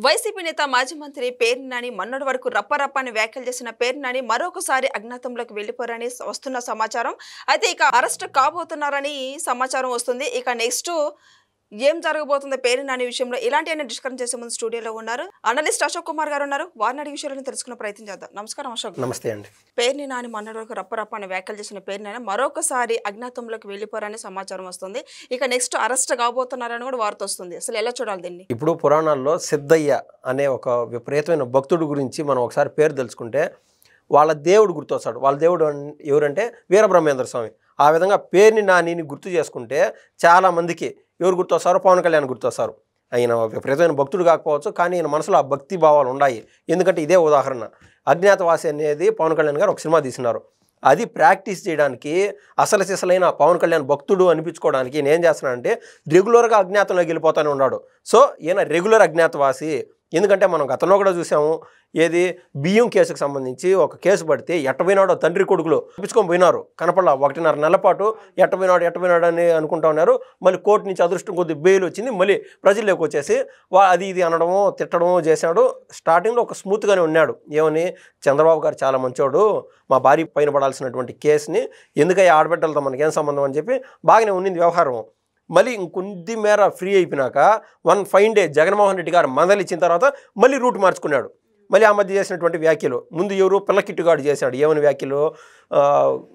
YCP నేత మాజీ మంత్రి పేర్ని నాని మొన్నటి వరకు రప్పరప్పని వ్యాఖ్యలు చేసిన పేర్ని నాని మరొకసారి అజ్ఞాతంలోకి వెళ్లిపోరని వస్తున్న సమాచారం. అయితే ఇక అరెస్ట్ కాబోతున్నారని సమాచారం వస్తుంది. ఇక నెక్స్ట్ ఏం జరగబోతుందో పేర్ని నాని విషయంలో ఇలాంటి డిస్కషన్ చేసే ముందు స్టూడియోలో ఉన్నారు అనలిస్ట్ అశోక్ కుమార్ గారు ఉన్నారు. వారిని అడిగే విషయాలను తెలుసుకునే ప్రయత్నం చేద్దాం. నమస్కారం అశోక్. నమస్తే అండి. పేర్ని నాని మొన్నటి వరకు రప్పరప్పని వ్యాఖ్యలు చేసిన పేర్ని నాని మరొకసారి అజ్ఞాతంలోకి వెళ్లిపోరని సమాచారం వస్తుంది. ఇక నెక్స్ట్ అరెస్ట్ కాబోతున్నారని కూడా వార్త వస్తుంది. అసలు ఎలా చూడాలి దీన్ని? ఇప్పుడు పురాణాల్లో సిద్ధయ్య అనే ఒక విపరీతమైన భక్తుడు గురించి మనం ఒకసారి పేరు తెలుసుకుంటే వాళ్ళ దేవుడు గుర్తొస్తాడు. వాళ్ళ దేవుడు ఎవరంటే వీరబ్రహ్మేంద్ర స్వామి. ఆ విధంగా పేర్ని నానిని గుర్తు చేసుకుంటే చాలామందికి ఎవరు గుర్తొస్తారో పవన్ కళ్యాణ్ గుర్తొస్తారు. ఆయన విపరీతమైన భక్తుడు కాకపోవచ్చు, కానీ ఆయన మనసులో ఆ భక్తి భావాలు ఉన్నాయి. ఎందుకంటే ఇదే ఉదాహరణ. అజ్ఞాతవాసి అనేది పవన్ కళ్యాణ్ గారు ఒక సినిమా తీసినారు. అది ప్రాక్టీస్ చేయడానికి అసలు సిసలైన పవన్ కళ్యాణ్ భక్తుడు అనిపించుకోవడానికి నేను ఏం చేస్తున్నానంటే రెగ్యులర్గా అజ్ఞాతంలోకి వెళ్ళిపోతూనే ఉన్నాడు. సో ఈయన రెగ్యులర్ అజ్ఞాతవాసి. ఎందుకంటే మనం గతంలో కూడా చూసాము, ఏది బియ్యం కేసుకు సంబంధించి ఒక కేసు పడితే ఎట్టపోయినాడో తండ్రి కొడుకులు తప్పించుకొని పోయినారు. కనపడలా 1.5 నెలల పాటు ఎట్టపోయినాడు అని అనుకుంటా ఉన్నారు. మళ్ళీ కోర్టు నుంచి అదృష్టం కొద్ది బెయిల్ వచ్చింది. మళ్ళీ ప్రజల్లోకి వచ్చేసి అది ఇది అనడము తిట్టడము చేశాడు. స్టార్టింగ్లో ఒక స్మూత్గానే ఉన్నాడు. ఏమని, చంద్రబాబు గారు చాలా మంచోడు, మా భార్య పైన పడాల్సినటువంటి కేసుని ఎందుకయ్యా ఆడబిడ్డలతో మనకేం సంబంధం అని చెప్పి బాగానే ఉండింది వ్యవహారం. మళ్ళీ ఇంకొద్ది మేర ఫ్రీ అయిపోయినాక one fine day Jaganmohan Reddy గారు మందలు ఇచ్చిన తర్వాత మళ్ళీ రూట్ మార్చుకున్నాడు. మళ్ళీ ఆ మధ్య చేసినటువంటి వ్యాఖ్యలు, ముందు ఎవరు పిల్లకిట్టుగాడు చేశాడు. ఏమని వ్యాఖ్యలు,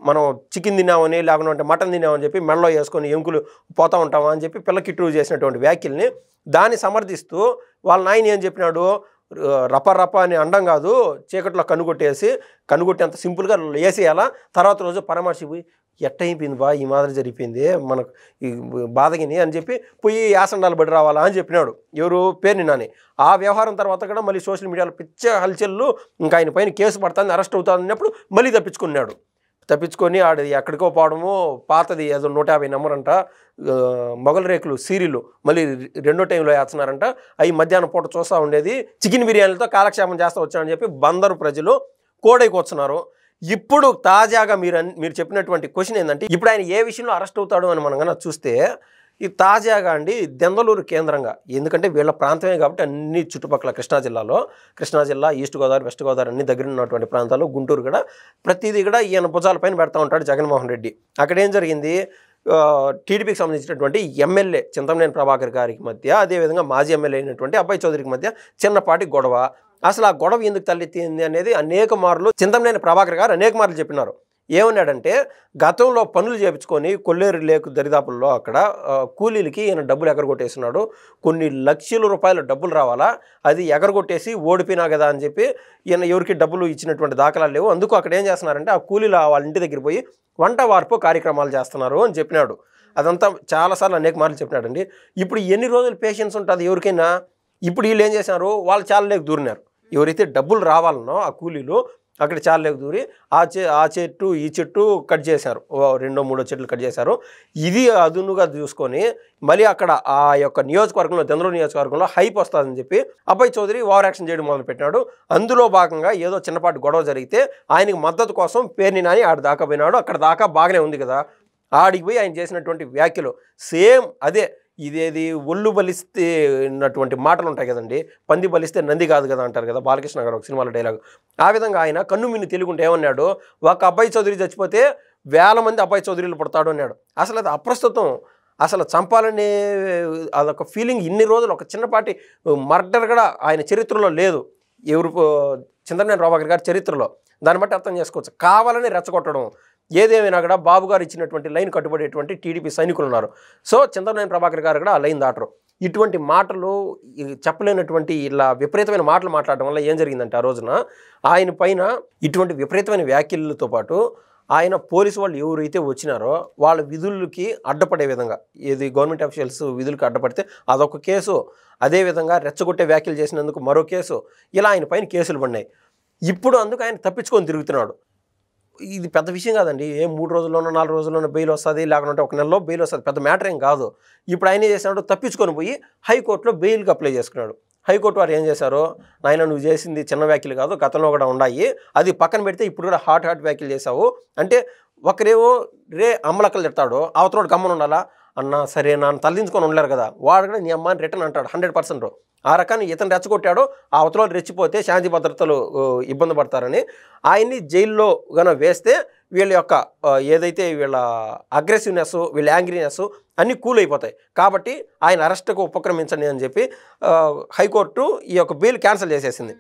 మనం చికెన్ తిన్నామని లేకుంటే మటన్ తిన్నామని చెప్పి మెడలో వేసుకొని ఎముకలు పోతూ ఉంటామా అని చెప్పి పిల్లకిట్టు చేసినటువంటి వ్యాఖ్యల్ని దాన్ని సమర్థిస్తూ వాళ్ళ నాయన ఏం చెప్పినాడు, రప్ప అని అండం కాదు, చీకట్లో కనుగొట్టేంత సింపుల్గా వేసేయాలా, తర్వాత రోజు పరామర్శిపోయి ఎట్టయిపోయింది బా ఈ మాదిరి జరిగిపోయింది మనకు ఈ బాధగిని అని చెప్పి పోయి యాసండాలు బడి రావాలా అని చెప్పినాడు ఎవరు, పేర్ని నాని. ఆ వ్యవహారం తర్వాత కూడా మళ్ళీ సోషల్ మీడియాలో పిచ్చ హల్చల్లు, ఇంకా ఆయన పైన కేసు పడుతుంది, అరెస్ట్ అవుతుంది అన్నప్పుడు మళ్ళీ తప్పించుకొని ఆడు ఎక్కడికో పోవడము. పాతది ఏదో 150 నెంబర్ అంట మొగల్ రేకులు సీరియల్ మళ్ళీ 2వ టైంలో వేస్తున్నారంట. అవి మధ్యాహ్నం పూట చూస్తూ ఉండేది, చికెన్ బిర్యానీలతో కాలక్షేపం చేస్తూ వచ్చానని చెప్పి బందరు ప్రజలు కోడైకొస్తున్నారు. ఇప్పుడు తాజాగా మీరు చెప్పినటువంటి క్వశ్చన్ ఏంటంటే, ఇప్పుడు ఆయన ఏ విషయంలో అరెస్ట్ అవుతాడు అని మనం కన్నా చూస్తే, ఈ తాజాగా అండి దెందలూరు కేంద్రంగా, ఎందుకంటే వీళ్ళ ప్రాంతమే కాబట్టి అన్ని చుట్టుపక్కల కృష్ణా జిల్లా, ఈస్ట్ గోదావరి, వెస్ట్ గోదావరి అన్ని దగ్గర ఉన్నటువంటి ప్రాంతాలు, గుంటూరు కూడా ప్రతిదీ కూడా ఈయన భుజాలపైన పెడతా ఉంటాడు జగన్మోహన్ రెడ్డి. అక్కడ ఏం జరిగింది, టీడీపీకి సంబంధించినటువంటి ఎమ్మెల్యే చింతమనేని ప్రభాకర్ గారికి మధ్య, అదేవిధంగా మాజీ ఎమ్మెల్యే అయినటువంటి అబ్బాయి చౌదరికి మధ్య చిన్నపాటి గొడవ. అసలు ఆ గొడవ ఎందుకు తలెత్తింది అనేది అనేక మార్లు చింతమనేని ప్రభాకర్ గారు అనేక మార్లు చెప్పినారు. ఏమన్నాడంటే, గతంలో పనులు చేయించుకొని కొల్లేరు లేకు దరిదాపుల్లో అక్కడ కూలీలకి ఈయన డబ్బులు ఎగరగొట్టేస్తున్నాడు. కొన్ని లక్షల రూపాయల డబ్బులు రావాలా, అది ఎగరగొట్టేసి ఓడిపోయినా కదా అని చెప్పి ఈయన ఎవరికి డబ్బులు ఇచ్చినటువంటి దాఖలాలు లేవు. అందుకు అక్కడ ఏం చేస్తున్నారంటే, ఆ కూలీలు వాళ్ళ ఇంటి దగ్గర పోయి వంట వార్పు కార్యక్రమాలు చేస్తున్నారు అని చెప్పినాడు. అదంతా చాలాసార్లు అనేక మార్లు చెప్పినాడండి. ఇప్పుడు ఎన్ని రోజులు పేషెన్స్ ఉంటుంది ఎవరికైనా? ఇప్పుడు వీళ్ళు ఏం చేశారు, వాళ్ళు చాలా లేక దూరినారు. ఎవరైతే డబ్బులు రావాలనో ఆ కూలీలు అక్కడ చాలా లేక దూరి ఆ చెట్టు ఈ చెట్టు కట్ చేశారు, 2-3 చెట్లు కట్ చేశారు. ఇది అదునుగా చూసుకొని మళ్ళీ అక్కడ ఆ యొక్క నియోజకవర్గంలో, దెందలూరు నియోజకవర్గంలో హైప్ వస్తుందని చెప్పి అబ్బాయి చౌదరి ఓవర్ యాక్షన్ చేయడం మొదలుపెట్టినాడు. అందులో భాగంగా ఏదో చిన్నపాటి గొడవ జరిగితే ఆయనకి మద్దతు కోసం పేర్ని నాని ఆడ దాకా పోయినాడు. అక్కడ దాకా బాగానే ఉంది కదా, ఆడికి పోయి ఆయన చేసినటువంటి వ్యాఖ్యలు సేమ్ అదే. ఇదేది ఒళ్ళు బలిస్తే ఉన్నటువంటి మాటలు ఉంటాయి కదండి, పంది బలిస్తే నంది కాదు కదా అంటారు కదా బాలకృష్ణ గారు ఒక సినిమాలో డైలాగ్. ఆ విధంగా ఆయన కన్ను మిన్ను తెలుగుంటే ఏమన్నాడు, ఒక అబ్బాయి చౌదరి చచ్చిపోతే 1000 మంది అబ్బాయి చౌదరిలు పడతాడు అన్నాడు. అసలు అది అప్రస్తుతం. అసలు చంపాలనే అదొక ఫీలింగ్ ఇన్ని రోజులు ఒక చిన్నపాటి మర్డర్ కూడా ఆయన చరిత్రలో లేదు, ఎవరు చింతమనేని ప్రభాకర్ గారి చరిత్రలో. దాన్ని బట్టి అర్థం చేసుకోవచ్చు, కావాలని రెచ్చగొట్టడం. ఏదేమైనా కూడా బాబు గారు ఇచ్చినటువంటి లైన్ కట్టుబడేటువంటి టీడీపీ సైనికులు ఉన్నారు. సో చింతమనేని ప్రభాకర్ గారు కూడా ఆ లైన్ దాటరు. ఇటువంటి మాటలు చెప్పలేనటువంటి ఇలా విపరీతమైన మాటలు మాట్లాడడం వల్ల ఏం జరిగిందంటే, ఆ రోజున ఆయన పైన ఇటువంటి విపరీతమైన వ్యాఖ్యలతో పాటు ఆయన పోలీసు వాళ్ళు ఎవరైతే వచ్చినారో వాళ్ళ విధులకి అడ్డపడే విధంగా, ఏది గవర్నమెంట్ అఫీషియల్స్ విధులకి అడ్డపడితే అదొక కేసు, అదేవిధంగా రెచ్చగొట్టే వ్యాఖ్యలు చేసినందుకు మరో కేసు, ఇలా ఆయన పైన కేసులు పడినాయి. ఇప్పుడు అందుకు ఆయన తప్పించుకొని తిరుగుతున్నాడు. ఇది పెద్ద విషయం కాదండి, 3 రోజుల్లోనో 4 రోజుల్లోనో బెయిల్ వస్తుంది, లేకుంటే 1 నెలలో బెయిల్ వస్తుంది, పెద్ద మ్యాటర్ ఏం కాదు. ఇప్పుడు ఆయన ఏం చేసినాడు, తప్పించుకొని పోయి హైకోర్టులో బెయిల్కి అప్లై చేసుకున్నాడు. హైకోర్టు వారు ఏం చేశారు, నాయన నువ్వు చేసింది చిన్న వ్యాఖ్యలు కాదు, గతంలో కూడా ఉన్నాయి, అది పక్కన పెడితే ఇప్పుడు కూడా హాట్ వ్యాఖ్యలు చేశావు అంటే, ఒకరేమో రే అమ్మలక్కలు తిడతాడు, అవతలోడు గమ్మన ఉండాలా, అన్న సరే నాన్న తలదించుకొని ఉండలేరు కదా, వాడు కూడా నీ అమ్మ అని రిటర్న్ అంటాడు 100%. ఆ రకాన్ని ఇతను రెచ్చగొట్టాడో ఆ అవతల రెచ్చిపోతే శాంతి భద్రతలు ఇబ్బంది పడతారని ఆయన్ని జైల్లో గన వేస్తే వీళ్ళ యొక్క ఏదైతే వీళ్ళ అగ్రెసివ్నెస్, వీళ్ళ యాంగ్రీనెస్ అన్నీ కూల్ అయిపోతాయి. కాబట్టి ఆయన అరెస్ట్కు ఉపక్రమించండి అని చెప్పి హైకోర్టు ఈ యొక్క బెయిల్ క్యాన్సిల్ చేసేసింది.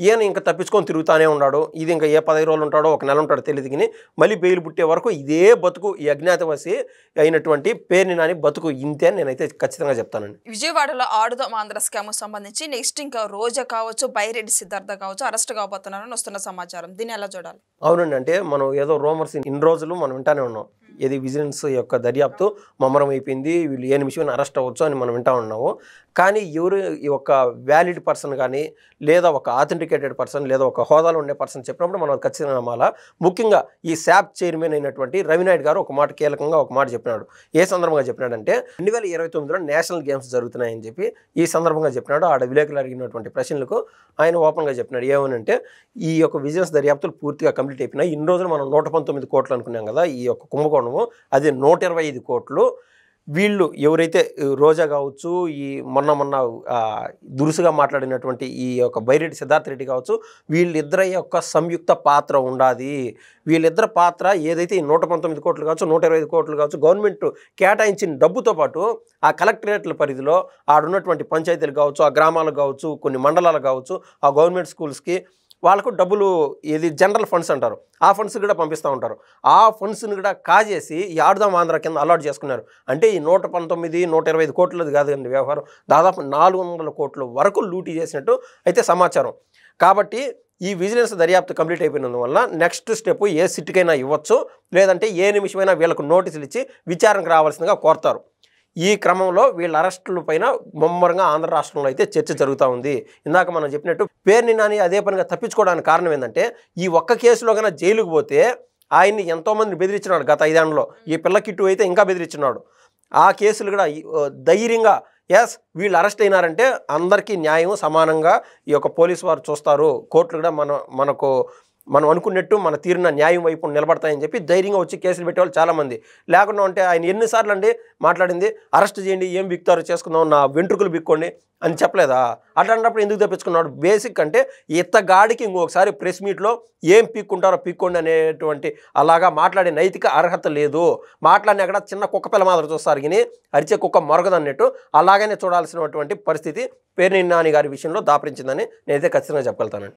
ఈయన ఇంకా తప్పించుకొని తిరుగుతానే ఉన్నాడు. ఇది ఇంకా ఏ 15 రోజులు ఉంటాడో, 1 నెల ఉంటాడో తెలియదు. కానీ మళ్ళీ బెయిల్ పుట్టే వరకు ఇదే బతుకు, ఈ అజ్ఞాతవాసి అయినటువంటి పేర్ని నాని బతుకు ఇంతే అని నేనైతే ఖచ్చితంగా చెప్తానండి. విజయవాడలో ఆడుదాం ఆంధ్ర స్కామ్ సంబంధించి నెక్స్ట్ ఇంకా రోజా కావచ్చు, బైరెడ్డి సిద్ధార్థ కావచ్చు అరెస్ట్ కాబోతున్నారని వస్తున్న సమాచారం. దీన్ని ఎలా చూడాలి? అవునండి, అంటే మనం ఏదో రూమర్స్ ఇన్ని రోజులు మనం వింటానే ఉన్నాం. ఇది విజిలెన్స్ యొక్క దర్యాప్తు ముమ్మరం అయిపోయింది, వీళ్ళు ఏ నిమిషం అరెస్ట్ అవ్వచ్చు అని మనం వింటా ఉన్నాము. కానీ ఎవరు ఈ ఒక వ్యాలిడ్ పర్సన్ కానీ, లేదా ఒక ఆథెంటికేటెడ్ పర్సన్, లేదా ఒక హోదాలో ఉండే పర్సన్ చెప్పినప్పుడు మనం ఖచ్చితంగా నమ్మాలా. ముఖ్యంగా ఈ శాప్ చైర్మన్ అయినటువంటి రవినాయుడు గారు ఒక మాట కీలకంగా ఒక మాట చెప్పినాడు. ఏ సందర్భంగా చెప్పినాడంటే 2029లో నేషనల్ గేమ్స్ జరుగుతున్నాయని చెప్పి ఈ సందర్భంగా చెప్పినాడు. ఆడ విలేకరులు అడిగినటువంటి ప్రశ్నలకు ఆయన ఓపెన్గా చెప్పినాడు. ఏమనంటే ఈ యొక్క విజిలెన్స్ దర్యాప్తులు పూర్తిగా కంప్లీట్ అయిపోయినాయి. ఇన్ని రోజులు మనం 119 కోట్లు అనుకున్నాం కదా ఈ యొక్క కుంభకోణము, అది 125 కోట్లు. వీళ్ళు ఎవరైతే రోజా కావచ్చు, ఈ మొన్న దురుసుగా మాట్లాడినటువంటి ఈ యొక్క బైరెడ్డి సిద్ధార్థ రెడ్డి కావచ్చు, వీళ్ళిద్దరి యొక్క సంయుక్త పాత్ర ఉండాది. వీళ్ళిద్దరి పాత్ర ఏదైతే ఈ 119 కోట్లు కావచ్చు, 125 కోట్లు కావచ్చు, గవర్నమెంట్ కేటాయించిన డబ్బుతో పాటు ఆ కలెక్టరేట్ల పరిధిలో ఆడున్నటువంటి పంచాయతీలు కావచ్చు, ఆ గ్రామాలకు కావచ్చు, కొన్ని మండలాలకు కావచ్చు, ఆ గవర్నమెంట్ స్కూల్స్కి వాళ్ళకు డబ్బులు ఏది జనరల్ ఫండ్స్ అంటారు, ఆ ఫండ్స్ కూడా పంపిస్తూ ఉంటారు. ఆ ఫండ్స్ని కూడా కాజేసి ఈ ఆడుదాం ఆంధ్ర కింద అలాట్ చేసుకున్నారు. అంటే ఈ 119, 125 కోట్లది కాదండి వ్యవహారం, దాదాపు 400 కోట్ల వరకు లూటీ చేసినట్టు అయితే సమాచారం. కాబట్టి ఈ విజిలెన్స్ దర్యాప్తు కంప్లీట్ అయిపోయినందువల్ల నెక్స్ట్ స్టెప్ ఏ సిట్కైనా ఇవ్వచ్చు, లేదంటే ఏ నిమిషమైనా వీళ్ళకు నోటీసులు ఇచ్చి విచారణకు రావాల్సిందిగా కోరుతారు. ఈ క్రమంలో వీళ్ళ అరెస్టుల పైన ముమ్మరంగా ఆంధ్ర రాష్ట్రంలో అయితే చర్చ జరుగుతూ ఉంది. ఇందాక మనం చెప్పినట్టు పేర్ని నాని అదే పనిగా తప్పించుకోవడానికి కారణం ఏంటంటే ఈ ఒక్క కేసులో కన్నా జైలుకు పోతే ఆయన్ని ఎంతోమందిని బెదిరించినాడు గత 5 ఏళ్లలో. ఈ పిల్ల కిట్టు అయితే ఇంకా బెదిరించినాడు. ఆ కేసులు కూడా ధైర్యంగా వీళ్ళు అరెస్ట్ అయినారంటే అందరికీ న్యాయం సమానంగా ఈ యొక్క పోలీసు వారు చూస్తారు, కోర్టులు కూడా మనం అనుకున్నట్టు మన తీరిన న్యాయం వైపు నిలబడతాయని చెప్పి ధైర్యంగా వచ్చి కేసులు పెట్టేవాళ్ళు చాలామంది. లేకుండా ఉంటే ఆయన ఎన్నిసార్లు అండి మాట్లాడింది, అరెస్ట్ చేయండి, ఏం బిక్తారో చేసుకుందాం, నా వెంట్రుకలు బిక్కోండి అని చెప్పలేదా? అట్లాంటప్పుడు ఎందుకు తప్పించుకున్నాడు? బేసిక్ అంటే ఇత్తగాడికి ఇంకొకసారి ప్రెస్ మీట్లో ఏం పీక్కుంటారో పీక్కోండి అనేటువంటి అలాగా మాట్లాడే నైతిక అర్హత లేదు. మాట్లాడిన అక్కడ చిన్న కుక్క పిల్ల మాదిరి చూస్తారు, కానీ అరిచే కుక్క మొరగదన్నట్టు అలాగనే చూడాల్సినటువంటి పరిస్థితి పేర్ని నాని గారి విషయంలో దాపరించిందని నేనైతే ఖచ్చితంగా చెప్పగలుగుతానండి.